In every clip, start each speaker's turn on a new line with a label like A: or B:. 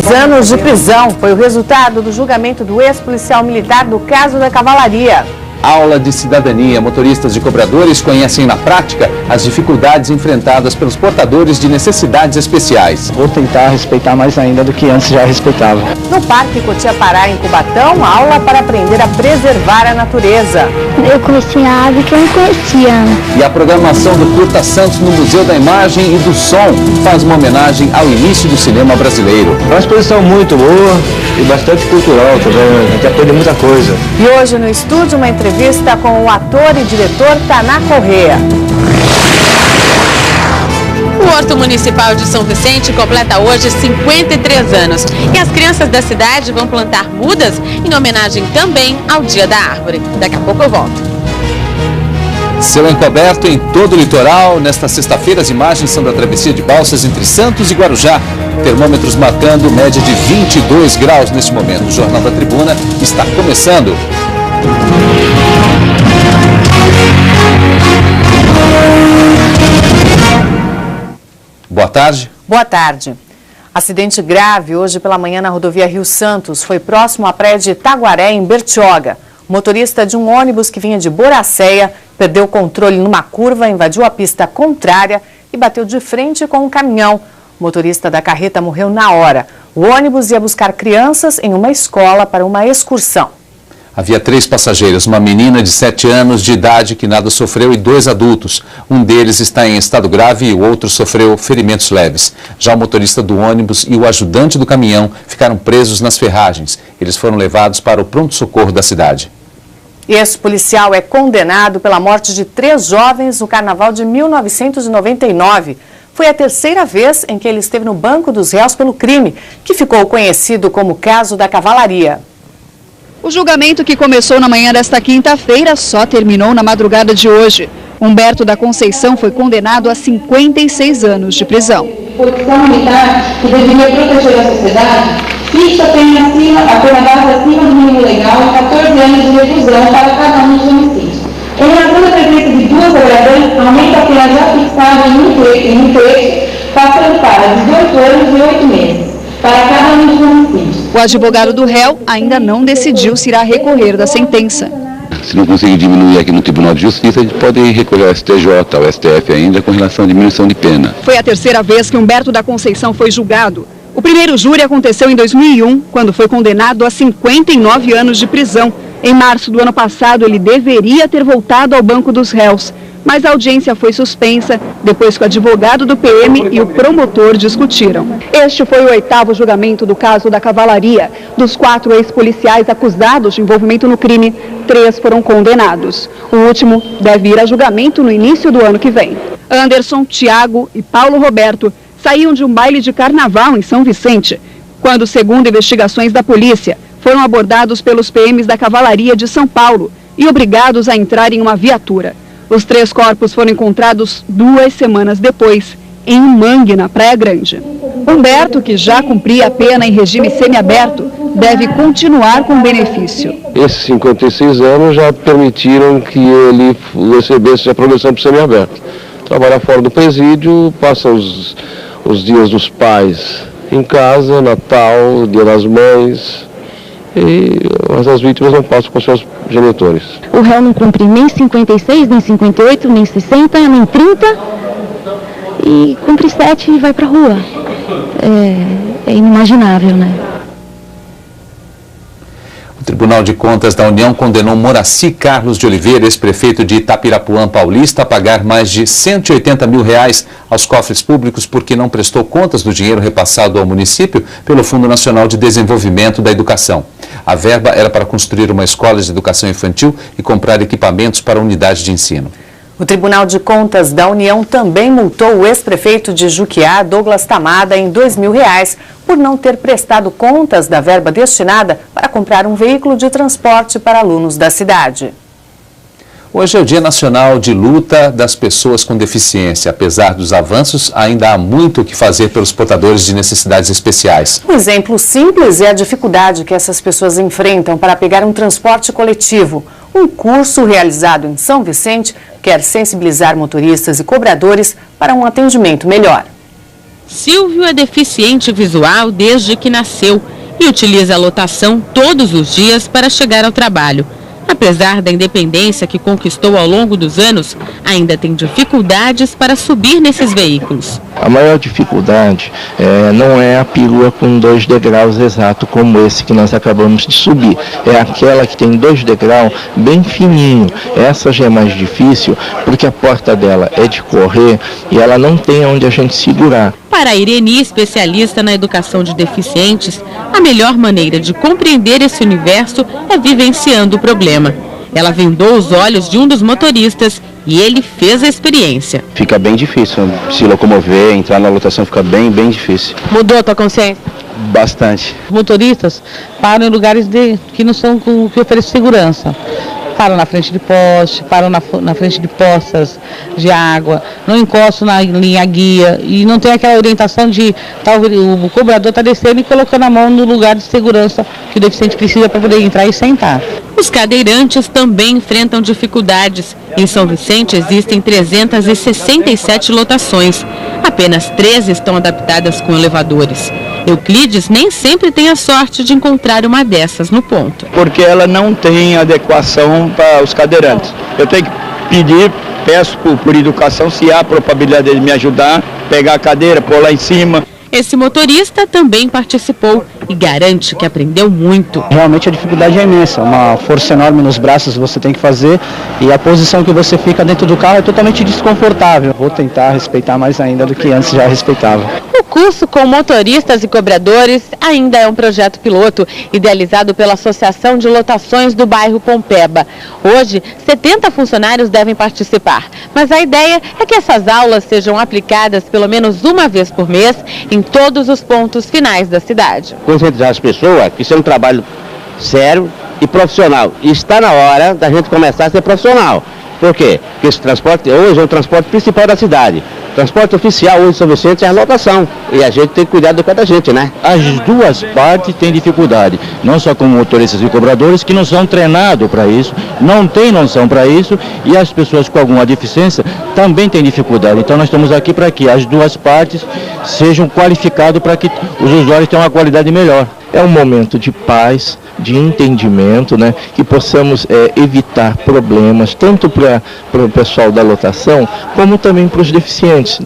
A: 2 anos de prisão foi o resultado do julgamento do ex-policial militar do caso da Cavalaria.
B: Aula de cidadania. Motoristas e cobradores conhecem na prática as dificuldades enfrentadas pelos portadores de necessidades especiais.
C: Vou tentar respeitar mais ainda do que antes já respeitava.
A: No Parque Cotia-Pará, em Cubatão, aula para aprender a preservar a natureza.
D: Eu conheci a ave que eu não conhecia.
B: E a programação do Curta Santos no Museu da Imagem e do Som faz uma homenagem ao início do cinema brasileiro.
C: É uma exposição muito boa e bastante cultural também, a gente aprende muita coisa.
A: E hoje no estúdio uma entrevista com o ator e diretor Taná Corrêa.
E: O Horto Municipal de São Vicente completa hoje 53 anos e as crianças da cidade vão plantar mudas em homenagem também ao Dia da Árvore. Daqui a pouco eu volto.
B: Céu encoberto em todo o litoral. Nesta sexta-feira, as imagens são da travessia de balsas entre Santos e Guarujá. Termômetros marcando média de 22 graus neste momento. O Jornal da Tribuna está começando. Boa tarde.
A: Boa tarde. Acidente grave hoje pela manhã na rodovia Rio Santos. Foi próximo à praia de Itaguaré, em Bertioga. O motorista de um ônibus que vinha de Boracéia perdeu o controle numa curva, invadiu a pista contrária e bateu de frente com um caminhão. O motorista da carreta morreu na hora. O ônibus ia buscar crianças em uma escola para uma excursão.
B: Havia 3 passageiros, uma menina de 7 anos de idade que nada sofreu e 2 adultos. Um deles está em estado grave e o outro sofreu ferimentos leves. Já o motorista do ônibus e o ajudante do caminhão ficaram presos nas ferragens. Eles foram levados para o pronto-socorro da cidade.
A: Esse policial é condenado pela morte de 3 jovens no carnaval de 1999. Foi a 3ª vez em que ele esteve no banco dos réus pelo crime, que ficou conhecido como o caso da Cavalaria.
F: O julgamento, que começou na manhã desta quinta-feira, só terminou na madrugada de hoje. Humberto da Conceição foi condenado a 56 anos de prisão.
G: Policial militar, que deveria proteger a sociedade, fixa a pena base acima do mínimo legal e 14 anos de reclusão para cada um dos homicídios. Em razão da presença de 2 agravantes, aumenta a pena já fixada em um trecho, passando para 18 anos e 8 meses. Para cada um dos homicídios.
F: O advogado do réu ainda não decidiu se irá recorrer da sentença.
H: Se não conseguir diminuir aqui no Tribunal de Justiça, a gente pode recorrer ao STJ, ao STF ainda, com relação à diminuição de pena.
F: Foi a 3ª vez que Humberto da Conceição foi julgado. O primeiro júri aconteceu em 2001, quando foi condenado a 59 anos de prisão. Em março do ano passado, ele deveria ter voltado ao banco dos réus, mas a audiência foi suspensa depois que o advogado do PM e o promotor discutiram. Este foi o 8º julgamento do caso da Cavalaria. Dos 4 ex-policiais acusados de envolvimento no crime, 3 foram condenados. O último deve ir a julgamento no início do ano que vem. Anderson, Tiago e Paulo Roberto saíam de um baile de carnaval em São Vicente, quando, segundo investigações da polícia, foram abordados pelos PMs da Cavalaria de São Paulo e obrigados a entrar em uma viatura. Os 3 corpos foram encontrados 2 semanas depois, em um mangue na Praia Grande. Humberto, que já cumpria a pena em regime semiaberto, deve continuar com benefício.
I: Esses 56 anos já permitiram que ele recebesse a progressão para o semiaberto. Trabalha fora do presídio, passa os dias dos pais em casa, Natal, Dia das Mães, e as vítimas não passam com seus genitores.
D: O réu não cumpre nem 56, nem 58, nem 60, nem 30 e cumpre 7 e vai pra rua. É inimaginável, né?
B: O Tribunal de Contas da União condenou Moraci Carlos de Oliveira, ex-prefeito de Itapirapuã Paulista, a pagar mais de R$180 mil aos cofres públicos porque não prestou contas do dinheiro repassado ao município pelo Fundo Nacional de Desenvolvimento da Educação. A verba era para construir uma escola de educação infantil e comprar equipamentos para a unidade de ensino.
A: O Tribunal de Contas da União também multou o ex-prefeito de Juquiá, Douglas Tamada, em R$2.000 por não ter prestado contas da verba destinada para comprar um veículo de transporte para alunos da cidade.
B: Hoje é o Dia Nacional de Luta das Pessoas com Deficiência. Apesar dos avanços, ainda há muito o que fazer pelos portadores de necessidades especiais.
A: Um exemplo simples é a dificuldade que essas pessoas enfrentam para pegar um transporte coletivo. Um curso realizado em São Vicente quer sensibilizar motoristas e cobradores para um atendimento melhor.
E: Silvio é deficiente visual desde que nasceu e utiliza a lotação todos os dias para chegar ao trabalho. Apesar da independência que conquistou ao longo dos anos, ainda tem dificuldades para subir nesses veículos.
J: A maior dificuldade não é a perua com 2 degraus exato como esse que nós acabamos de subir. É aquela que tem 2 degraus bem fininho. Essa já é mais difícil porque a porta dela é de correr e ela não tem onde a gente segurar.
E: Para a Ireni, especialista na educação de deficientes, a melhor maneira de compreender esse universo é vivenciando o problema. Ela vendou os olhos de um dos motoristas e ele fez a experiência.
K: Fica bem difícil se locomover, entrar na lotação fica bem difícil.
E: Mudou a tua consciência?
K: Bastante.
L: Os motoristas param em lugares que não são que oferecem segurança. Param na frente de poste, param na frente de poças de água, não encostam na linha guia e não tem aquela orientação de o cobrador está descendo e colocando a mão no lugar de segurança que o deficiente precisa para poder entrar e sentar.
E: Os cadeirantes também enfrentam dificuldades. Em São Vicente existem 367 lotações. Apenas 13 estão adaptadas com elevadores. Euclides nem sempre tem a sorte de encontrar uma dessas no ponto.
M: Porque ela não tem adequação para os cadeirantes. Eu tenho que peço por educação se há a probabilidade de me ajudar, pegar a cadeira, pôr lá em cima.
E: Esse motorista também participou e garante que aprendeu muito.
N: Realmente a dificuldade é imensa, uma força enorme nos braços você tem que fazer e a posição que você fica dentro do carro é totalmente desconfortável. Vou tentar respeitar mais ainda do que antes já respeitava.
E: O curso com motoristas e cobradores ainda é um projeto piloto, idealizado pela Associação de Lotações do bairro Pompeba. Hoje, 70 funcionários devem participar, mas a ideia é que essas aulas sejam aplicadas pelo menos uma vez por mês em todos os pontos finais da cidade.
O: Conscientizar as pessoas que isso é um trabalho sério e profissional. E está na hora da gente começar a ser profissional. Por quê? Porque esse transporte hoje é o transporte principal da cidade. O transporte oficial hoje em São Vicente é a lotação. E a gente tem que cuidar do pé da gente, né?
P: As duas partes têm dificuldade. Não só como motoristas e cobradores que não são treinados para isso, não têm noção para isso, e as pessoas com alguma deficiência também têm dificuldade. Então nós estamos aqui para que as duas partes sejam qualificadas para que os usuários tenham uma qualidade melhor.
J: É um momento de paz, de entendimento, né? Que possamos evitar problemas, tanto para o pessoal da lotação, como também para os deficientes.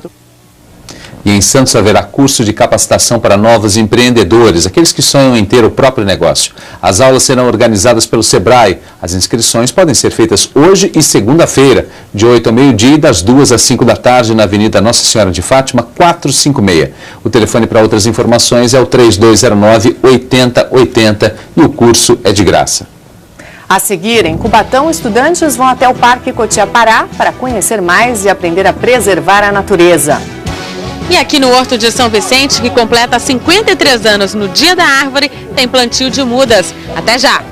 B: E em Santos haverá curso de capacitação para novos empreendedores, aqueles que sonham em ter o próprio negócio. As aulas serão organizadas pelo Sebrae. As inscrições podem ser feitas hoje e segunda-feira, de 8 ao meio-dia e das 2 às 5 da tarde, na Avenida Nossa Senhora de Fátima, 456. O telefone para outras informações é o 3209-8080 e o curso é de graça.
A: A seguir, em Cubatão, estudantes vão até o Parque Cotia-Pará para conhecer mais e aprender a preservar a natureza.
E: E aqui no Horto de São Vicente, que completa 53 anos no Dia da Árvore, tem plantio de mudas. Até já!